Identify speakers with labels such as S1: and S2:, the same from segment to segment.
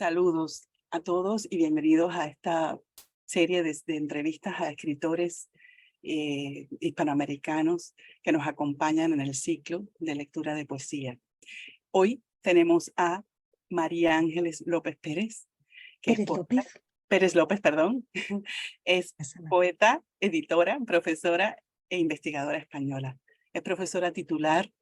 S1: Saludos a todos y bienvenidos a esta serie de entrevistas a escritores hispanoamericanos que nos acompañan en el ciclo de lectura de poesía. Hoy tenemos a María Ángeles López Pérez, que es
S2: Pérez López.
S1: Pérez López, perdón. Es
S2: Pasa nada.
S1: poeta, editora, profesora e investigadora española. Es profesora titular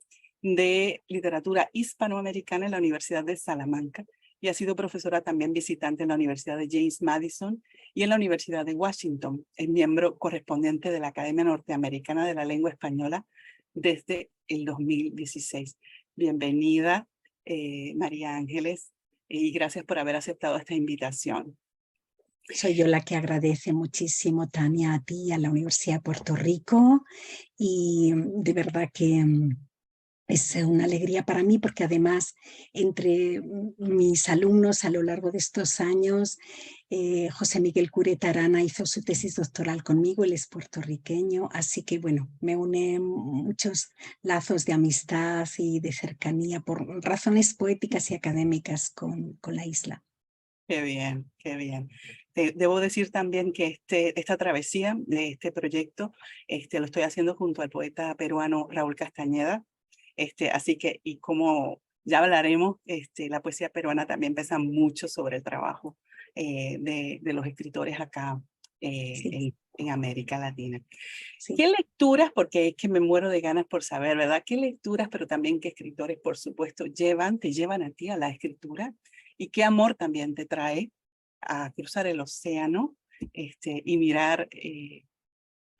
S1: de literatura hispanoamericana en la Universidad de Salamanca y ha sido profesora también visitante en la Universidad de James Madison y en la Universidad de Washington. Es miembro correspondiente de la Academia Norteamericana de la Lengua Española desde el 2016. Bienvenida, María Ángeles, y gracias por haber aceptado esta invitación.
S2: Soy yo la que agradece muchísimo, Tania, a ti, a la Universidad de Puerto Rico, y de verdad que es una alegría para mí porque además entre mis alumnos a lo largo de estos años, José Miguel Cureta Arana hizo su tesis doctoral conmigo, él es puertorriqueño, así que bueno, me unen muchos lazos de amistad y de cercanía por razones poéticas y académicas con la isla.
S1: Qué bien, qué bien. Debo decir también que esta travesía de este proyecto lo estoy haciendo junto al poeta peruano Raúl Castañeda. Así que, y como ya hablaremos, la poesía peruana también pesa mucho sobre el trabajo de los escritores acá
S2: Sí,
S1: en América Latina.
S2: sí.
S1: ¿Qué lecturas, porque es que me muero de ganas por saber, ¿verdad? ¿Qué lecturas, pero también qué escritores, por supuesto, te llevan a ti a la escritura? ¿Y qué amor también te trae a cruzar el océano y mirar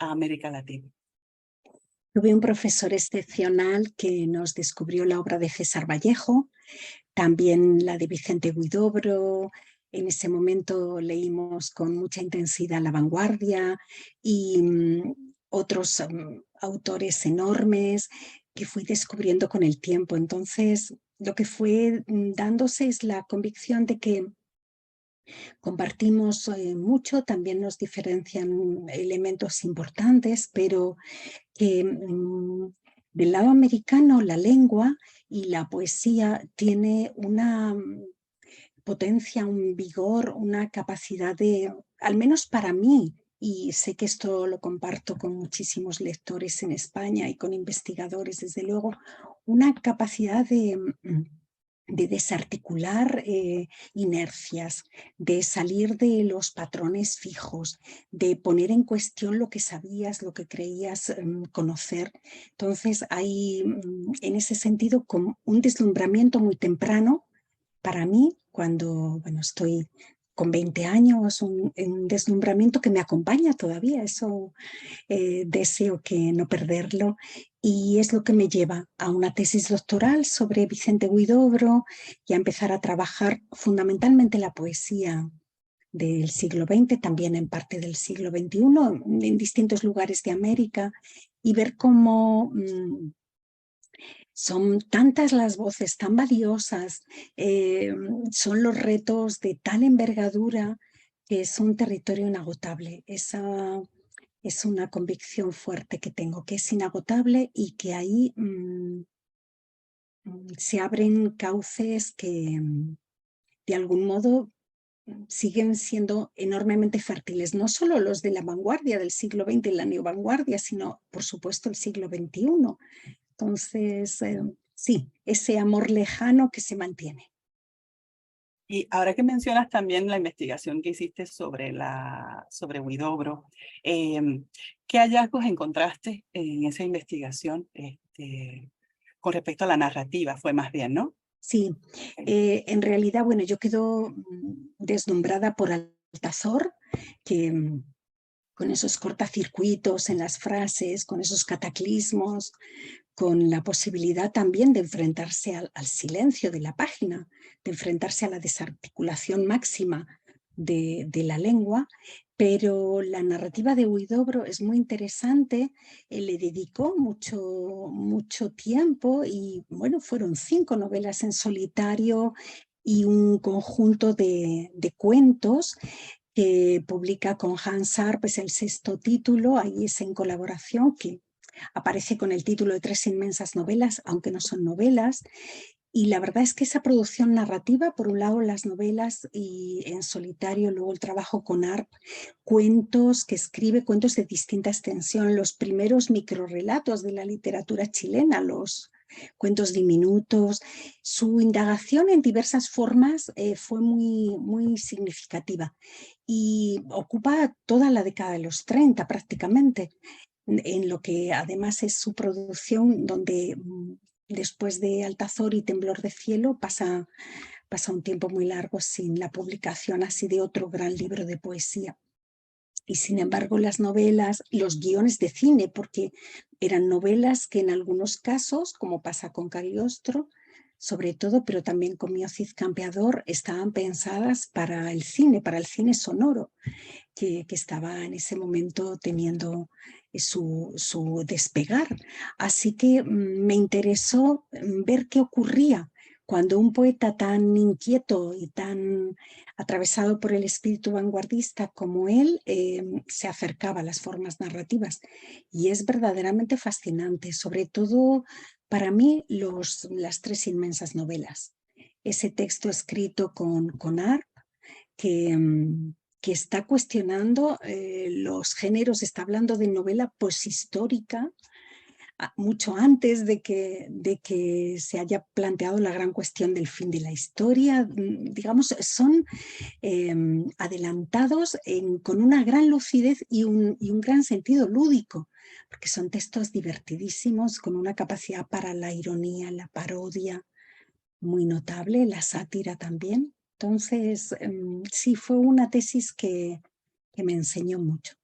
S1: a América Latina?
S2: Tuve un profesor excepcional que nos descubrió la obra de César Vallejo, también la de Vicente Huidobro. En ese momento leímos con mucha intensidad La Vanguardia y otros autores enormes que fui descubriendo con el tiempo. Entonces, lo que fue dándose es la convicción de que compartimos mucho, también nos diferencian elementos importantes, pero que del lado americano la lengua y la poesía tiene una potencia, un vigor, una capacidad de, al menos para mí, y sé que esto lo comparto con muchísimos lectores en España y con investigadores, desde luego, una capacidad de desarticular inercias, de salir de los patrones fijos, de poner en cuestión lo que sabías, lo que creías conocer. Entonces hay en ese sentido como un deslumbramiento muy temprano para mí, cuando estoy con 20 años, un deslumbramiento que me acompaña todavía, eso deseo que no perderlo, y es lo que me lleva a una tesis doctoral sobre Vicente Huidobro y a empezar a trabajar fundamentalmente la poesía del siglo XX, también en parte del siglo XXI, en distintos lugares de América, y ver cómo son tantas las voces tan valiosas, son los retos de tal envergadura que es un territorio inagotable. Esa es una convicción fuerte que tengo, que es inagotable y que ahí se abren cauces que de algún modo siguen siendo enormemente fértiles, no solo los de la vanguardia del siglo XX y la neovanguardia, sino por supuesto el siglo XXI. Entonces, sí, ese amor lejano que se mantiene.
S1: Y ahora que mencionas también la investigación que hiciste sobre Huidobro, ¿qué hallazgos encontraste en esa investigación con respecto a la narrativa? Fue más bien, ¿no?
S2: Sí, en realidad, yo quedo deslumbrada por Altazor, que con esos cortacircuitos en las frases, con esos cataclismos, con la posibilidad también de enfrentarse al silencio de la página, de enfrentarse a la desarticulación máxima de la lengua, pero la narrativa de Huidobro es muy interesante, le dedicó mucho tiempo y fueron 5 novelas en solitario y un conjunto de cuentos que publica con Hans Arp, es el 6.º título, ahí es en colaboración, que aparece con el título de 3 inmensas novelas, aunque no son novelas, Y la verdad es que esa producción narrativa, por un lado las novelas y en solitario, luego el trabajo con ARP, cuentos que escribe, cuentos de distinta extensión, los primeros microrrelatos de la literatura chilena, los cuentos diminutos, su indagación en diversas formas fue muy significativa y ocupa toda la década de los 30 prácticamente, en lo que además es su producción donde después de Altazor y Temblor de Cielo pasa un tiempo muy largo sin la publicación así de otro gran libro de poesía. Y sin embargo las novelas, los guiones de cine, porque eran novelas que en algunos casos, como pasa con Cagliostro, sobre todo, pero también con Mio Cid Campeador, estaban pensadas para el cine sonoro, que estaba en ese momento teniendo su despegar. Así que me interesó ver qué ocurría cuando un poeta tan inquieto y tan atravesado por el espíritu vanguardista como él se acercaba a las formas narrativas. Y es verdaderamente fascinante, sobre todo para mí las tres inmensas novelas. Ese texto escrito con ARP, que, que está cuestionando los géneros, está hablando de novela poshistórica, mucho antes de que se haya planteado la gran cuestión del fin de la historia. Digamos, son adelantados con una gran lucidez y un gran sentido lúdico, porque son textos divertidísimos, con una capacidad para la ironía, la parodia muy notable, la sátira también. Entonces, sí, fue una tesis que me enseñó mucho.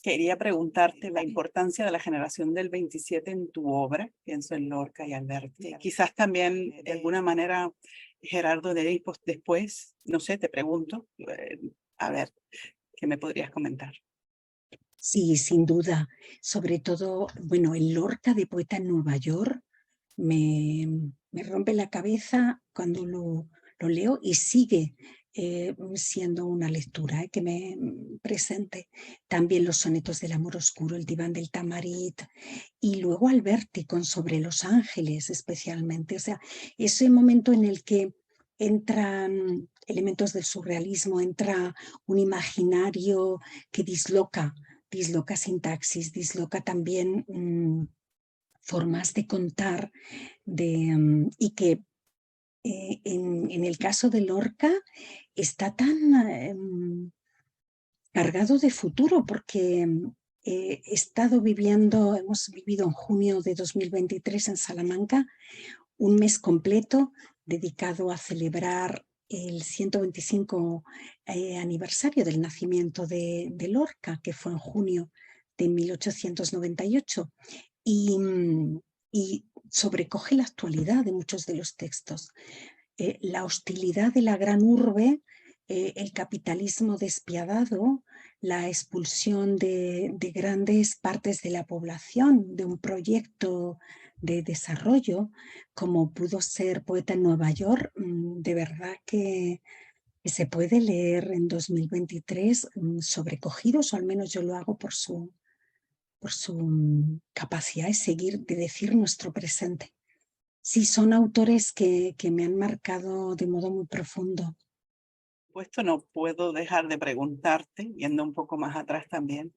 S1: Quería preguntarte la importancia de la generación del 27 en tu obra, pienso en Lorca y Alberti. Quizás también, de alguna manera, Gerardo de Edipo después, no sé, te pregunto, a ver, ¿qué me podrías comentar?
S2: Sí, sin duda. Sobre todo, bueno, el Lorca de Poeta en Nueva York me rompe la cabeza cuando lo leo y sigue siendo una lectura que me presente. También los sonetos del amor oscuro, el diván del Tamarit y luego Alberti con Sobre los ángeles especialmente. O sea, ese momento en el que entran elementos del surrealismo, entra un imaginario que disloca sintaxis, disloca también formas de contar y que en el caso de Lorca está tan cargado de futuro porque hemos vivido en junio de 2023 en Salamanca un mes completo dedicado a celebrar el 125 aniversario del nacimiento de Lorca, que fue en junio de 1898. Y sobrecoge la actualidad de muchos de los textos. La hostilidad de la gran urbe, el capitalismo despiadado, la expulsión de grandes partes de la población de un proyecto de desarrollo, como pudo ser Poeta en Nueva York, de verdad que se puede leer en 2023 sobrecogidos, o al menos yo lo hago por su capacidad de seguir, de decir nuestro presente. Sí, son autores que me han marcado de modo muy profundo.
S1: Puesto no puedo dejar de preguntarte, yendo un poco más atrás también,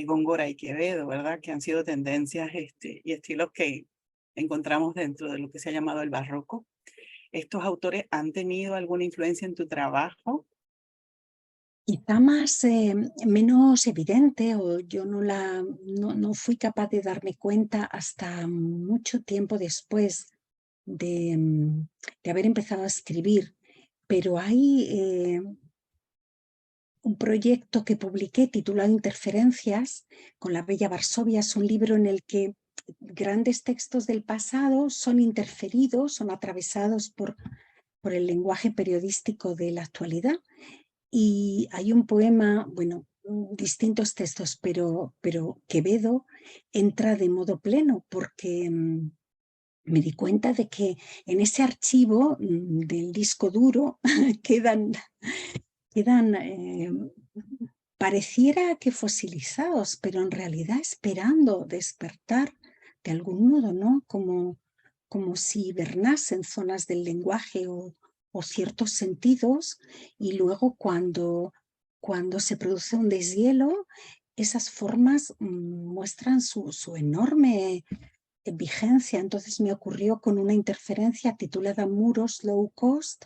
S1: Góngora y Quevedo, ¿verdad? Que han sido tendencias y estilos que encontramos dentro de lo que se ha llamado el barroco. ¿Estos autores han tenido alguna influencia en tu trabajo?
S2: Quizá menos evidente, o yo no fui capaz de darme cuenta hasta mucho tiempo después de haber empezado a escribir, pero hay un proyecto que publiqué titulado Interferencias con la Bella Varsovia. Es un libro en el que grandes textos del pasado son interferidos, son atravesados por el lenguaje periodístico de la actualidad. Y hay un poema, bueno, distintos textos, pero Quevedo entra de modo pleno porque me di cuenta de que en ese archivo del disco duro quedan pareciera que fosilizados, pero en realidad esperando despertar de algún modo, ¿no? Como como si hibernasen zonas del lenguaje o ciertos sentidos, y luego cuando se produce un deshielo, esas formas muestran su enorme vigencia. Entonces me ocurrió con una interferencia titulada Muros Low Cost,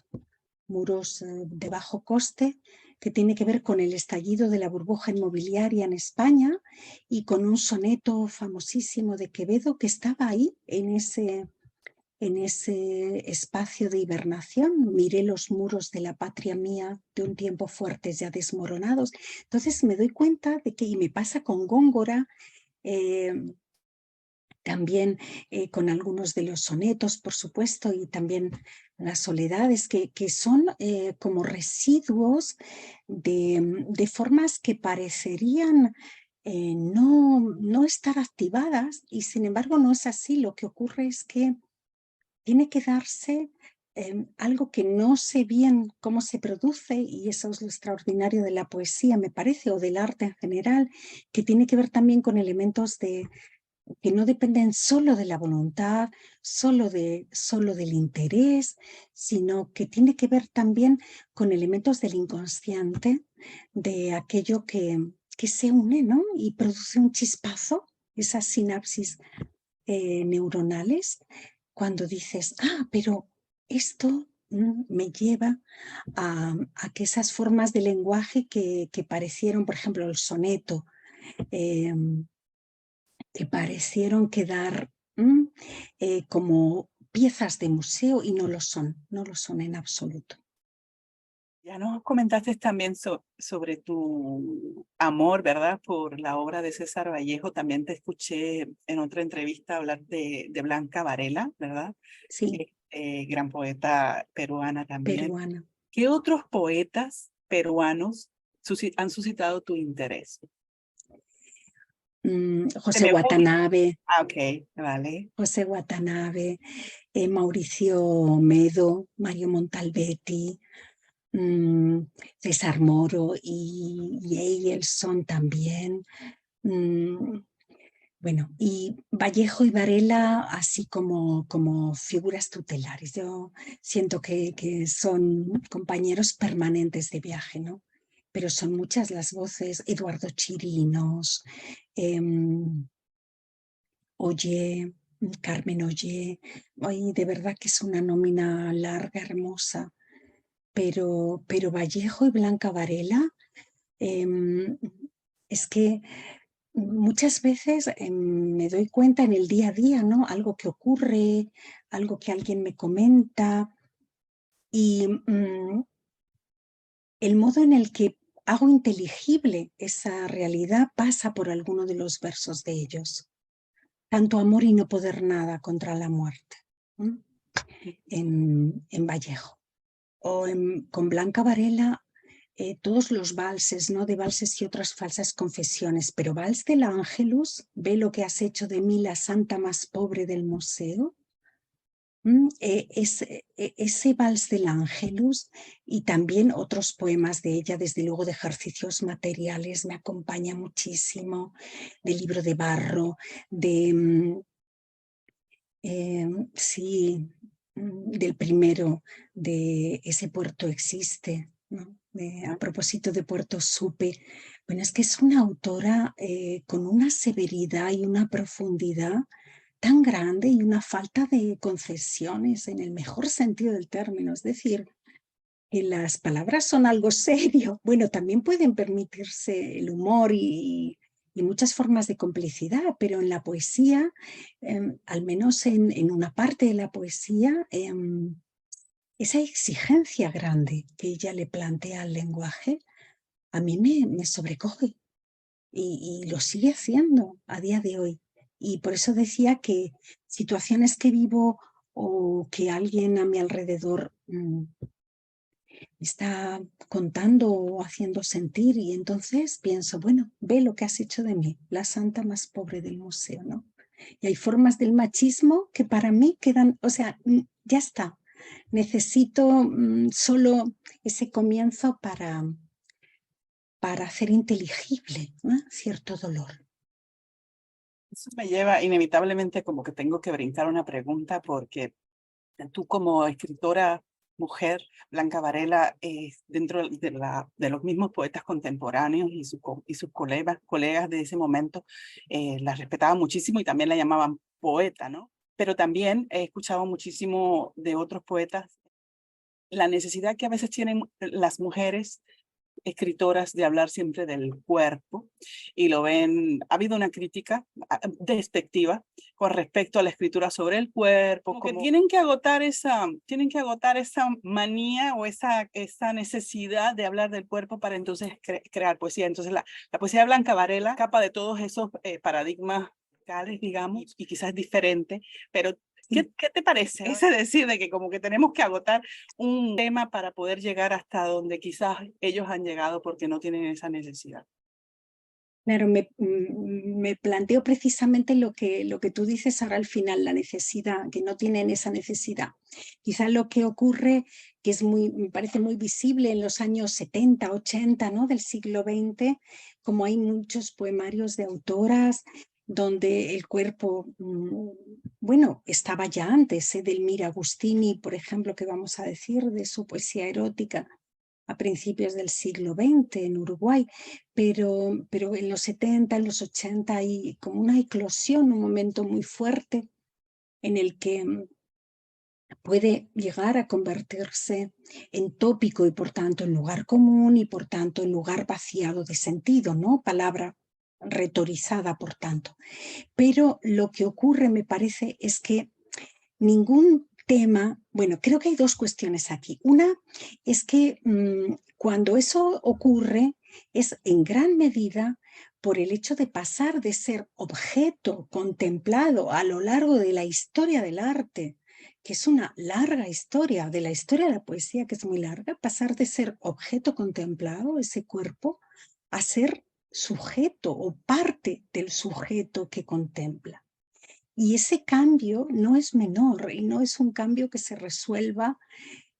S2: muros de bajo coste, que tiene que ver con el estallido de la burbuja inmobiliaria en España y con un soneto famosísimo de Quevedo que estaba ahí en ese espacio de hibernación. Miré los muros de la patria mía de un tiempo fuertes ya desmoronados. Entonces me doy cuenta de que, y me pasa con Góngora, también con algunos de los sonetos, por supuesto, y también las soledades, que son como residuos de formas que parecerían no estar activadas, y sin embargo no es así. Lo que ocurre es que tiene que darse algo que no sé bien cómo se produce, y eso es lo extraordinario de la poesía, me parece, o del arte en general, que tiene que ver también con elementos que no dependen solo de la voluntad, solo del interés, sino que tiene que ver también con elementos del inconsciente, de aquello que se une, ¿no? Y produce un chispazo, esas sinapsis neuronales, cuando dices, pero esto me lleva a que esas formas de lenguaje que parecieron, por ejemplo, el soneto, que parecieron quedar como piezas de museo, y no lo son en absoluto.
S1: Ya nos comentaste también sobre tu amor, ¿verdad?, por la obra de César Vallejo. También te escuché en otra entrevista hablar de Blanca Varela, ¿verdad?
S2: Sí,
S1: Que gran poeta peruana también.
S2: peruana.
S1: ¿Qué otros poetas peruanos han suscitado tu interés? Se
S2: José
S1: me ocurre.
S2: Watanabe,
S1: Ok, vale.
S2: José Watanabe, Mauricio Medo, Mario Montalbetti, César Moro y Eielson también. Bueno, y Vallejo y Varela así como figuras tutelares. Yo siento que son compañeros permanentes de viaje, ¿no? Pero son muchas las voces: Eduardo Chirinos, Oye, Carmen Oye. Ay, de verdad que es una nómina larga, hermosa. Pero Vallejo y Blanca Varela, es que muchas veces me doy cuenta en el día a día, ¿no? Algo que ocurre, algo que alguien me comenta, y el modo en el que hago inteligible esa realidad pasa por alguno de los versos de ellos. Tanto amor y no poder nada contra la muerte, ¿no? En Vallejo. O con Blanca Varela, todos los valses, ¿no? De valses y otras falsas confesiones, pero vals del Ángelus, ve lo que has hecho de mí, la santa más pobre del museo. Ese vals del Ángelus, y también otros poemas de ella, desde luego de ejercicios materiales, me acompaña muchísimo, del libro de barro, sí, del primero, de Ese puerto existe, ¿no? A propósito de Puerto Supe. Bueno, es que es una autora con una severidad y una profundidad tan grande, y una falta de concesiones en el mejor sentido del término. Es decir, que las palabras son algo serio. Bueno, también pueden permitirse el humor y muchas formas de complicidad, pero en la poesía, al menos en una parte de la poesía, esa exigencia grande que ella le plantea al lenguaje, a mí me sobrecoge, y lo sigue haciendo a día de hoy. Y por eso decía que situaciones que vivo o que alguien a mi alrededor está contando o haciendo sentir, y entonces pienso, bueno, ve lo que has hecho de mí, la santa más pobre del museo, ¿no? Y hay formas del machismo que para mí quedan, o sea, ya está. Necesito solo ese comienzo para hacer inteligible, ¿no?, cierto dolor.
S1: Eso me lleva inevitablemente como que tengo que brincar una pregunta porque tú como escritora mujer, Blanca Varela, dentro de los mismos poetas contemporáneos y sus colegas de ese momento, la respetaban muchísimo y también la llamaban poeta, ¿no? Pero también he escuchado muchísimo de otros poetas la necesidad que a veces tienen las mujeres escritoras de hablar siempre del cuerpo y lo ven, ha habido una crítica despectiva con respecto a la escritura sobre el cuerpo, como que tienen que agotar esa manía o esa necesidad de hablar del cuerpo para entonces crear poesía. Entonces la poesía de Blanca Varela escapa de todos esos paradigmas musicales, digamos, y quizás diferente, pero ¿qué te parece ese decir de que como que tenemos que agotar un tema para poder llegar hasta donde quizás ellos han llegado porque no tienen esa necesidad?
S2: Claro, me planteo precisamente lo que tú dices ahora al final, la necesidad, que no tienen esa necesidad. Quizá lo que ocurre, que me parece muy visible en los años 70, 80, ¿no? del siglo XX, como hay muchos poemarios de autoras donde el cuerpo, bueno, estaba ya antes, Edelmira Agustini, por ejemplo, que vamos a decir de su poesía erótica a principios del siglo XX en Uruguay, pero en los 70, en los 80 hay como una eclosión, un momento muy fuerte en el que puede llegar a convertirse en tópico y por tanto en lugar común y por tanto en lugar vaciado de sentido, ¿no? Palabra retorizada, por tanto. Pero lo que ocurre, me parece, es que ningún tema, bueno, creo que hay dos cuestiones aquí. Una es que cuando eso ocurre es en gran medida por el hecho de pasar de ser objeto contemplado a lo largo de la historia del arte, que es una larga historia, de la historia de la poesía, que es muy larga, pasar de ser objeto contemplado, ese cuerpo, a ser sujeto o parte del sujeto que contempla. Y ese cambio no es menor y no es un cambio que se resuelva,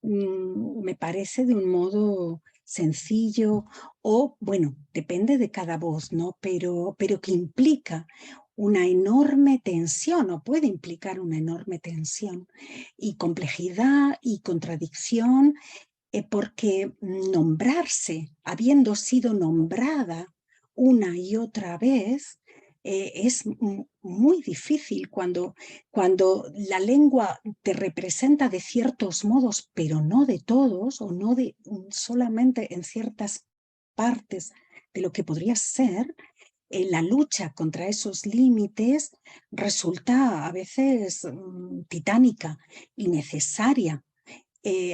S2: me parece, de un modo sencillo o, bueno, depende de cada voz, ¿no? Pero que implica una enorme tensión o puede implicar una enorme tensión y complejidad y contradicción, porque nombrarse, habiendo sido nombrada una y otra vez, es muy difícil cuando la lengua te representa de ciertos modos, pero no de todos, o no de solamente en ciertas partes de lo que podría ser. La lucha contra esos límites resulta a veces titánica y necesaria.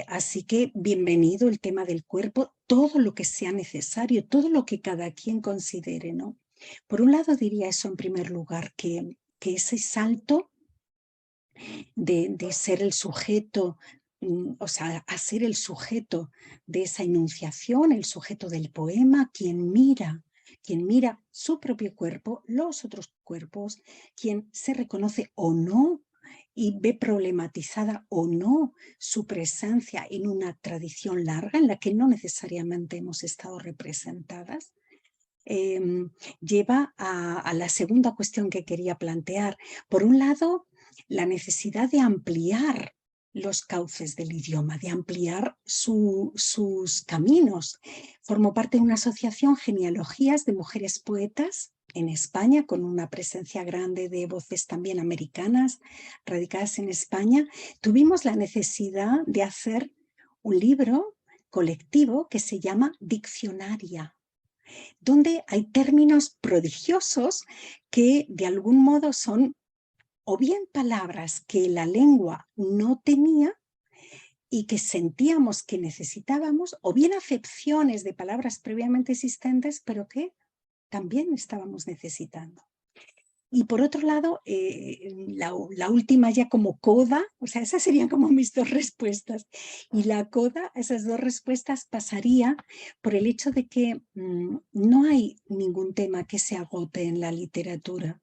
S2: Así que bienvenido el tema del cuerpo, todo lo que sea necesario, todo lo que cada quien considere, ¿no? Por un lado diría eso en primer lugar, que ese salto de ser el sujeto, o sea, a ser el sujeto de esa enunciación, el sujeto del poema, quien mira su propio cuerpo, los otros cuerpos, quien se reconoce o no y ve problematizada o no su presencia en una tradición larga en la que no necesariamente hemos estado representadas, lleva a la segunda cuestión que quería plantear. Por un lado, la necesidad de ampliar los cauces del idioma, de ampliar sus caminos. Formo parte de una asociación, Genealogías de Mujeres Poetas, en España, con una presencia grande de voces también americanas radicadas en España. Tuvimos la necesidad de hacer un libro colectivo que se llama Diccionaria, donde hay términos prodigiosos que de algún modo son o bien palabras que la lengua no tenía y que sentíamos que necesitábamos, o bien acepciones de palabras previamente existentes, pero que también estábamos necesitando. Y por otro lado, la última ya como coda, o sea, esas serían como mis dos respuestas. Y la coda, esas dos respuestas, pasaría por el hecho de que no hay ningún tema que se agote en la literatura.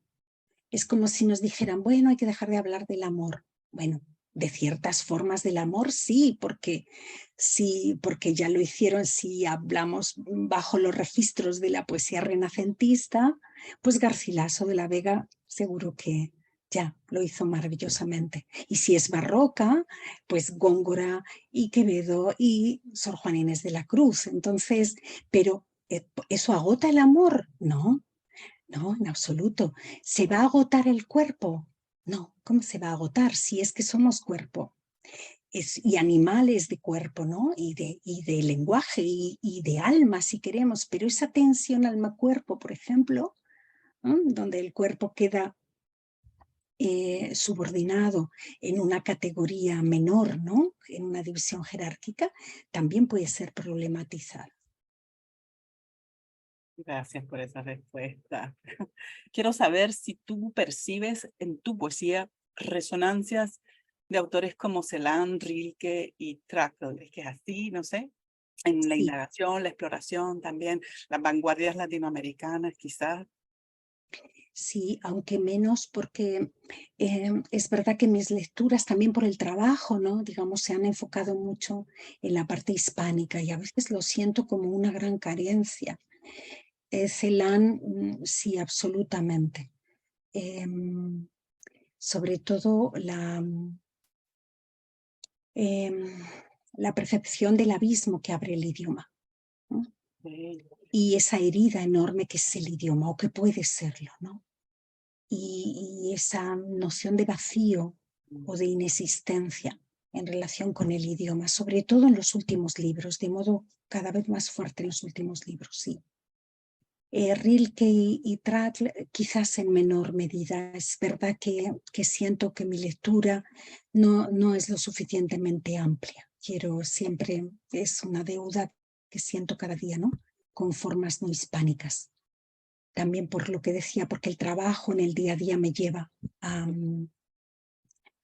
S2: Es como si nos dijeran, bueno, hay que dejar de hablar del amor. Bueno, de ciertas formas del amor, sí, porque ya lo hicieron. Si hablamos bajo los registros de la poesía renacentista, Pues Garcilaso de la Vega seguro que ya lo hizo maravillosamente. Y si es barroca, pues Góngora y Quevedo y Sor Juana Inés de la Cruz. Entonces, pero ¿eso agota el amor? No, no, en absoluto. ¿Se va a agotar el cuerpo? No, ¿cómo se va a agotar si es que somos cuerpo? Y animales de cuerpo, ¿no? Y de lenguaje y de alma, si queremos, pero esa tensión alma-cuerpo, por ejemplo, ¿no? Donde el cuerpo queda subordinado en una categoría menor, ¿no? En una división jerárquica, también puede ser problematizada.
S1: Gracias por esa respuesta. Quiero saber si tú percibes en tu poesía resonancias de autores como Celan, Rilke y Trakl. Es que es así, no sé, en la
S2: Sí,
S1: indagación, la exploración también, las vanguardias latinoamericanas quizás.
S2: sí, aunque menos porque es verdad que mis lecturas también por el trabajo, ¿no? Digamos, se han enfocado mucho en la parte hispánica y a veces lo siento como una gran carencia. Celan, sí, absolutamente. Sobre todo la percepción del abismo que abre el idioma, ¿no?
S1: Sí.
S2: Y esa herida enorme que es el idioma o que puede serlo, ¿no? Y esa noción de vacío o de inexistencia en relación con el idioma, sobre todo en los últimos libros, de modo cada vez más fuerte en los últimos libros, sí. Rilke y Trakl quizás en menor medida. Es verdad que siento que mi lectura no es lo suficientemente amplia. Quiero siempre, es una deuda que siento cada día, ¿no? Con formas no hispánicas. También por lo que decía, porque el trabajo en el día a día me lleva a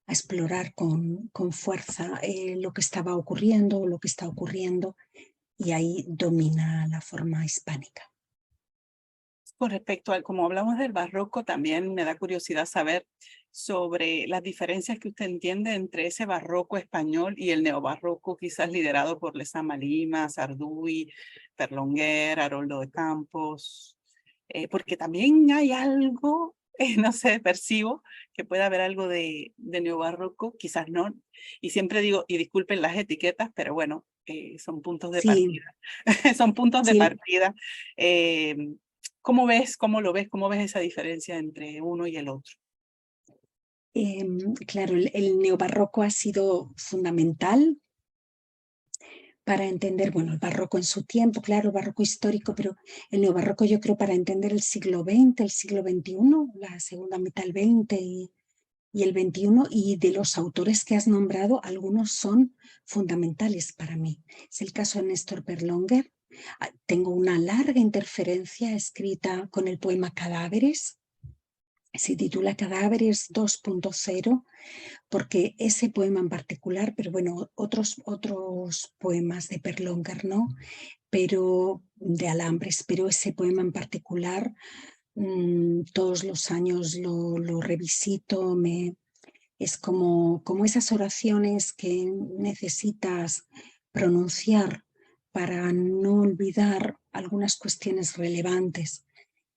S2: explorar con fuerza lo que estaba ocurriendo, lo que está ocurriendo, y ahí domina la forma hispánica.
S1: Con respecto a, como hablamos del barroco, también me da curiosidad saber sobre las diferencias que usted entiende entre ese barroco español y el neobarroco, quizás liderado por Lezama Lima, Sarduy, Perlonguer, Haroldo de Campos, porque también hay algo, no sé, percibo que puede haber algo de neobarroco, quizás no, y siempre digo, y disculpen las etiquetas, pero bueno, son puntos de
S2: Sí,
S1: partida, son puntos de
S2: sí.
S1: partida. Eh, ¿Cómo ves, cómo lo ves, cómo ves esa diferencia entre uno y el otro?
S2: Claro, el neobarroco ha sido fundamental para entender, bueno, el barroco en su tiempo, claro, el barroco histórico, pero el neobarroco yo creo para entender el siglo XX, el siglo XXI, la segunda mitad del XX y el XXI, y de los autores que has nombrado, algunos son fundamentales para mí. Es el caso de Néstor Perlonguer. Tengo una larga interferencia escrita con el poema Cadáveres, se titula Cadáveres 2.0, porque ese poema en particular, pero bueno, otros poemas de Perlonguer, ¿no? Pero de Alambres, pero ese poema en particular, todos los años lo revisito, es como esas oraciones que necesitas pronunciar para no olvidar algunas cuestiones relevantes.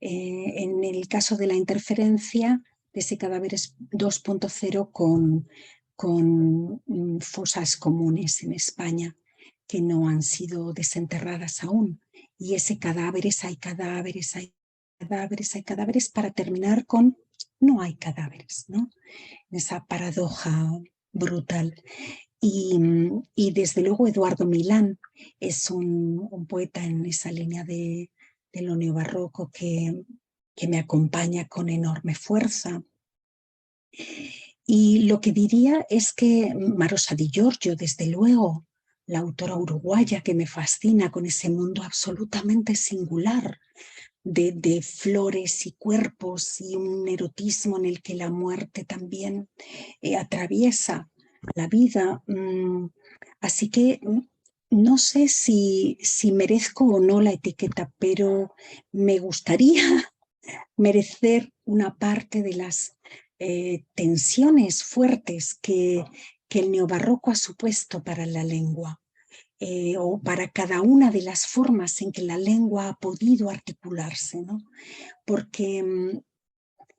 S2: En el caso de la interferencia, de ese Cadáveres 2.0 con fosas comunes en España que no han sido desenterradas aún. Y ese cadáveres, hay cadáveres, hay cadáveres, hay cadáveres, para terminar con no hay cadáveres, ¿no? Esa paradoja brutal. Y desde luego Eduardo Milán es un poeta en esa línea de lo neobarroco que me acompaña con enorme fuerza. Y lo que diría es que Marosa Di Giorgio, desde luego, la autora uruguaya que me fascina con ese mundo absolutamente singular de flores y cuerpos y un erotismo en el que la muerte también atraviesa la vida. Así que no sé si merezco o no la etiqueta, pero me gustaría merecer una parte de las tensiones fuertes que el neobarroco ha supuesto para la lengua. o para cada una de las formas en que la lengua ha podido articularse, ¿no? Porque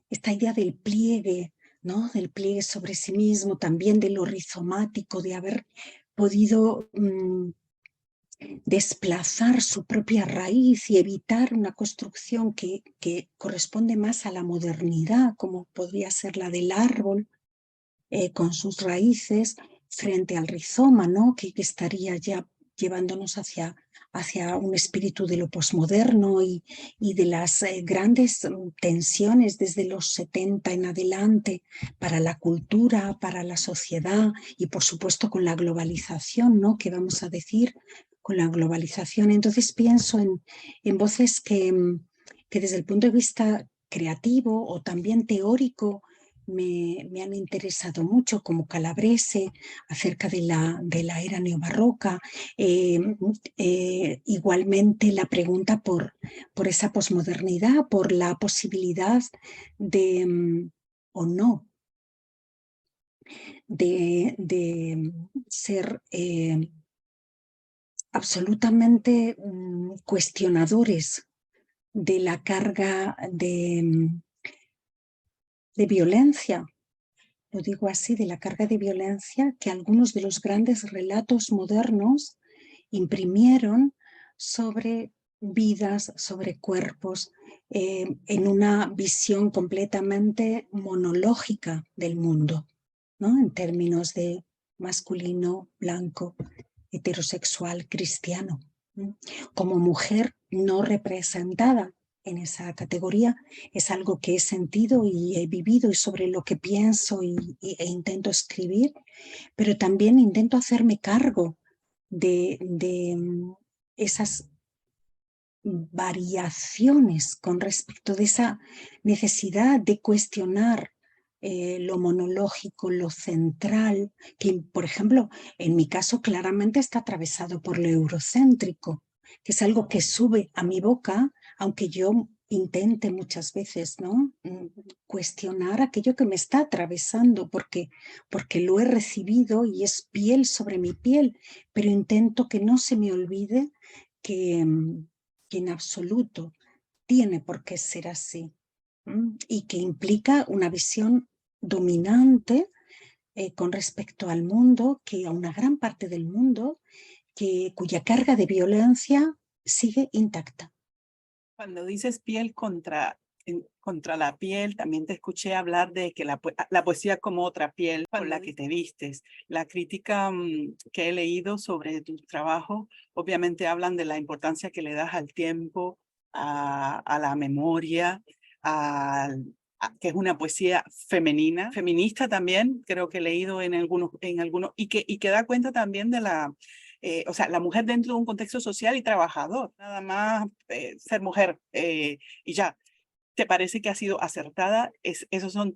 S2: esta idea del pliegue, ¿no? Del pliegue sobre sí mismo, también de lo rizomático, de haber podido desplazar su propia raíz y evitar una construcción que corresponde más a la modernidad, como podría ser la del árbol, con sus raíces, frente al rizoma, ¿no? que estaría ya llevándonos hacia un espíritu de lo posmoderno y de las grandes tensiones desde los 70 en adelante para la cultura, para la sociedad y por supuesto con la globalización, ¿no? ¿Qué vamos a decir con la globalización? Entonces pienso en voces que desde el punto de vista creativo o también teórico me han interesado mucho, como Calabrese, acerca de la era neobarroca. Igualmente la pregunta por esa posmodernidad, por la posibilidad de, o no, de ser absolutamente cuestionadores de la carga de violencia, lo digo así, de la carga de violencia que algunos de los grandes relatos modernos imprimieron sobre vidas, sobre cuerpos, en una visión completamente monológica del mundo, ¿no? En términos de masculino, blanco, heterosexual, cristiano. Como mujer no representada en esa categoría, es algo que he sentido y he vivido y sobre lo que pienso e intento escribir, pero también intento hacerme cargo de esas variaciones con respecto de esa necesidad de cuestionar lo monológico, lo central, que por ejemplo en mi caso claramente está atravesado por lo eurocéntrico, que es algo que sube a mi boca, aunque yo intente muchas veces, ¿no? Cuestionar aquello que me está atravesando, porque lo he recibido y es piel sobre mi piel, pero intento que no se me olvide que, que en absoluto tiene por qué ser así, y que implica una visión dominante con respecto al mundo, que a una gran parte del mundo, cuya carga de violencia sigue intacta.
S1: Cuando dices piel contra la piel, también te escuché hablar de que la poesía como otra piel con la que te vistes. La crítica que he leído sobre tu trabajo, obviamente hablan de la importancia que le das al tiempo, a la memoria, que es una poesía femenina, feminista también, creo que he leído en algunos y que da cuenta también de o sea, la mujer dentro de un contexto social y trabajador, nada más ser mujer y ya. ¿Te parece que ha sido acertada? Esos son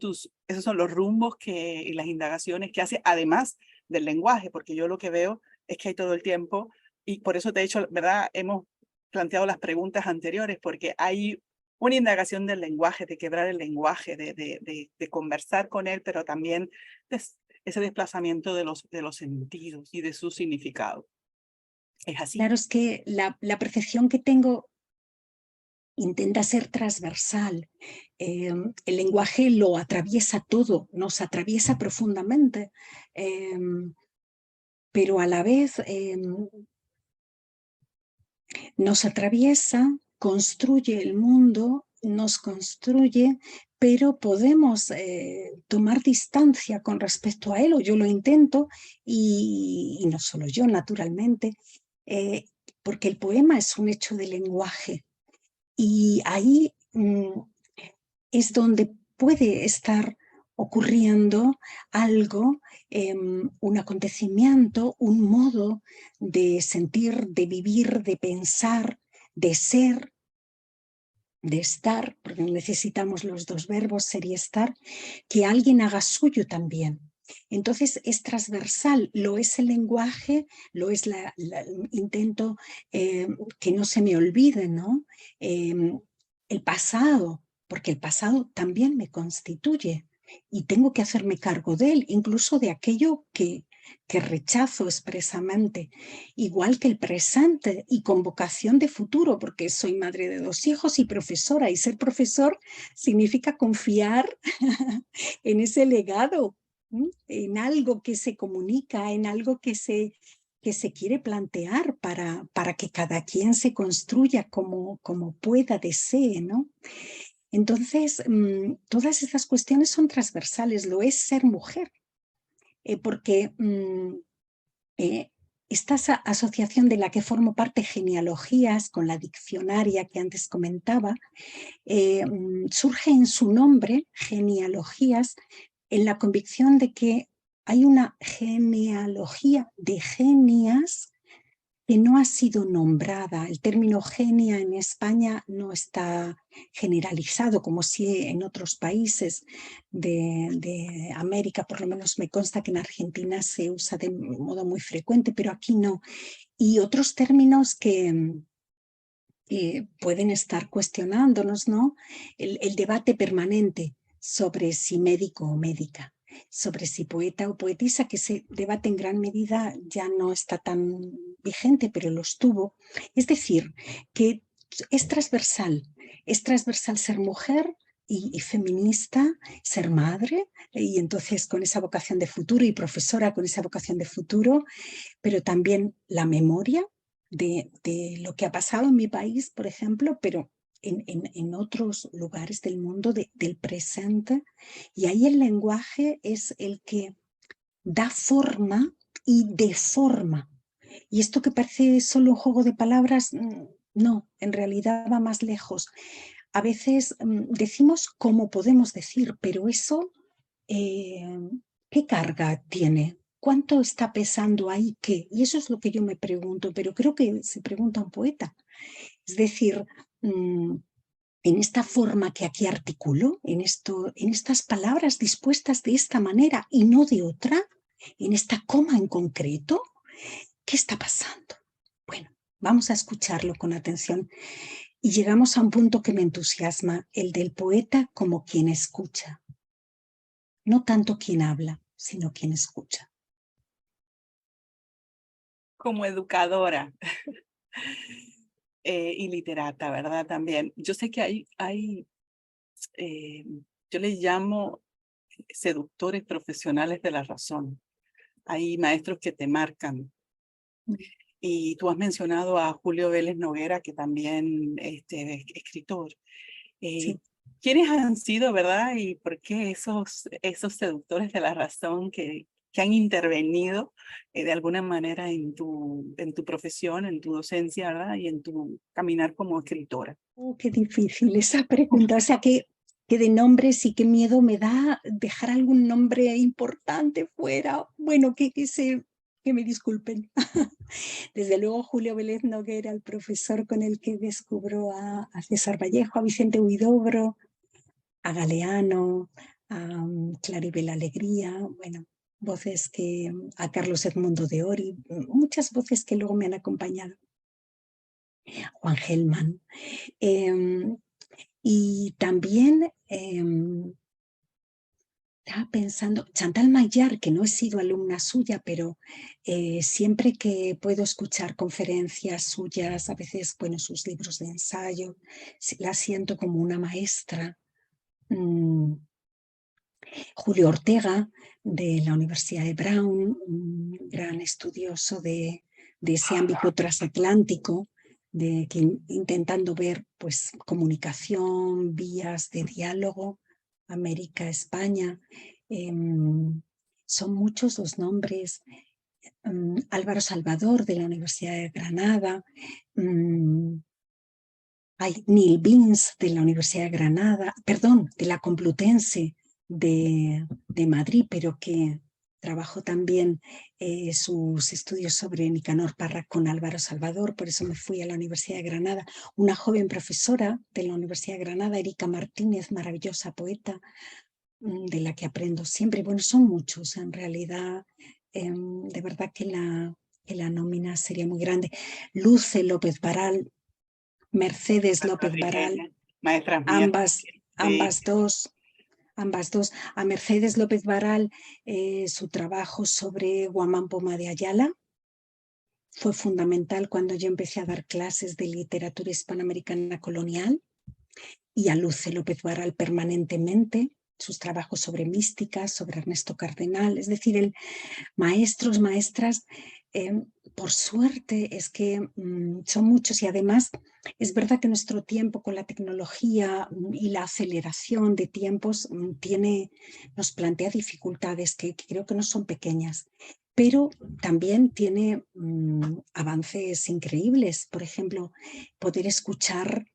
S1: los rumbos y las indagaciones que hace, además del lenguaje, porque yo lo que veo es que hay todo el tiempo, y por eso te he hecho, ¿verdad? Hemos planteado las preguntas anteriores, porque hay una indagación del lenguaje, de quebrar el lenguaje, de conversar con él, pero también ese desplazamiento de los sentidos y de su significado. Es así.
S2: Claro, es que la percepción que tengo intenta ser transversal. El lenguaje lo atraviesa todo, nos atraviesa profundamente, pero a la vez nos atraviesa, construye el mundo, nos construye, pero podemos tomar distancia con respecto a él, o yo lo intento, y no solo yo, naturalmente, porque el poema es un hecho de lenguaje. Y ahí es donde puede estar ocurriendo algo, un acontecimiento, un modo de sentir, de vivir, de pensar, de ser, de estar, porque necesitamos los dos verbos, ser y estar, que alguien haga suyo también. Entonces es transversal, lo es el lenguaje, lo es intento que no se me olvide, ¿no? El pasado, porque el pasado también me constituye y tengo que hacerme cargo de él, incluso de aquello que que rechazo expresamente, igual que el presente y con vocación de futuro, porque soy madre de 2 hijos y profesora, y ser profesor significa confiar en ese legado, en algo que se comunica, en algo que se quiere plantear para que cada quien se construya como pueda, desee, ¿no? Entonces, todas estas cuestiones son transversales, lo es ser mujer, porque esta asociación de la que formo parte, genealogías, con la diccionaria que antes comentaba, surge en su nombre, genealogías, en la convicción de que hay una genealogía de genias que no ha sido nombrada. El término genia en España no está generalizado como si en otros países de América, por lo menos me consta que en Argentina se usa de modo muy frecuente, pero aquí no. Y otros términos que pueden estar cuestionándonos, ¿no? El debate permanente sobre si médico o médica, sobre si poeta o poetisa, que ese debate en gran medida ya no está tan vigente, pero lo estuvo. Es decir, que es transversal ser mujer y feminista, ser madre, y entonces con esa vocación de futuro, y profesora con esa vocación de futuro, pero también la memoria de lo que ha pasado en mi país, por ejemplo, pero en otros lugares del mundo, del presente. Y ahí el lenguaje es el que da forma y deforma. Y esto que parece solo un juego de palabras, no, en realidad va más lejos. A veces decimos como podemos decir, pero eso, ¿qué carga tiene? ¿Cuánto está pesando ahí qué? Y eso es lo que yo me pregunto, pero creo que se pregunta un poeta. Es decir, en esta forma que aquí articulo, en estas palabras dispuestas de esta manera y no de otra, en esta coma en concreto, ¿qué está pasando? Bueno, vamos a escucharlo con atención y llegamos a un punto que me entusiasma, el del poeta como quien escucha. No tanto quien habla, sino quien escucha.
S1: Como educadora y literata, ¿verdad? También. Yo sé que yo les llamo seductores profesionales de la razón. Hay maestros que te marcan. Y tú has mencionado a Julio Vélez Noguera, que también es escritor.
S2: Sí.
S1: ¿Quiénes han sido, verdad? ¿Y por qué esos seductores de la razón que han intervenido de alguna manera en tu profesión, en tu docencia, ¿verdad? Y en tu caminar como escritora?
S2: Oh, qué difícil esa pregunta. O sea, que de nombres y qué miedo me da dejar algún nombre importante fuera. Bueno, que me disculpen. Desde luego, Julio Vélez Noguera, el profesor con el que descubro a César Vallejo, a Vicente Huidobro, a Galeano, a Claribel Alegría, bueno, voces que, a Carlos Edmundo de Ori, muchas voces que luego me han acompañado. Juan Gelman. Y también estaba pensando, Chantal Maillard, que no he sido alumna suya, pero siempre que puedo escuchar conferencias suyas, a veces, bueno, sus libros de ensayo, la siento como una maestra. Julio Ortega, de la Universidad de Brown, un gran estudioso de ese ámbito transatlántico, intentando ver pues, comunicación, vías de diálogo, América-España. Son muchos los nombres. Álvaro Salvador, de la Universidad de Granada. Hay Neil Beans, de la Universidad de Granada, perdón, de la Complutense de Madrid, pero que trabajó también sus estudios sobre Nicanor Parra con Álvaro Salvador, por eso me fui a la Universidad de Granada. Una joven profesora de la Universidad de Granada, Erika Martínez, maravillosa poeta, de la que aprendo siempre. Bueno, son muchos, en realidad, de verdad que la nómina sería muy grande. Luce López Baral, Mercedes López Baral,
S1: Maestras mías. Sí.
S2: ambas dos ambas dos. A Mercedes López Varal, su trabajo sobre Guamán Poma de Ayala fue fundamental cuando yo empecé a dar clases de literatura hispanoamericana colonial, y a Luce López Varal permanentemente, sus trabajos sobre mística, sobre Ernesto Cardenal, es decir, maestros, maestras, por suerte es que son muchos, y además es verdad que nuestro tiempo con la tecnología y la aceleración de tiempos nos plantea dificultades que creo que no son pequeñas, pero también tiene avances increíbles. Por ejemplo, poder escuchar,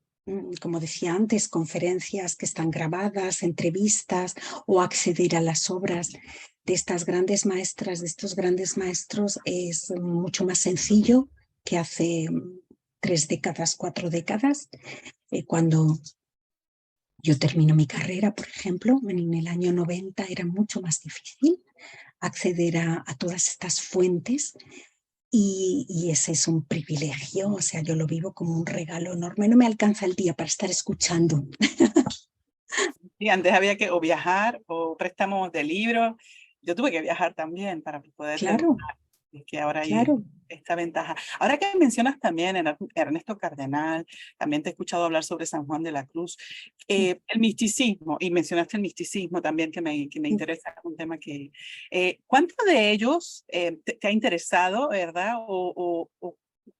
S2: como decía antes, conferencias que están grabadas, entrevistas, o acceder a las obras de estas grandes maestras, de estos grandes maestros, es mucho más sencillo que hace 3 décadas, 4 décadas. Cuando yo termino mi carrera, por ejemplo, en el año 90, era mucho más difícil acceder a todas estas fuentes, y ese es un privilegio. O sea, yo lo vivo como un regalo enorme. No me alcanza el día para estar escuchando.
S1: Y antes había que o viajar o préstamos de libros. Yo tuve que viajar también para poder
S2: Claro,
S1: terminar. Es que ahora hay
S2: claro.
S1: esta ventaja. Ahora que mencionas también Ernesto Cardenal, también te he escuchado hablar sobre San Juan de la Cruz, el misticismo, y mencionaste el misticismo también, que me interesa, es un tema que... ¿cuánto de ellos te ha interesado, verdad? O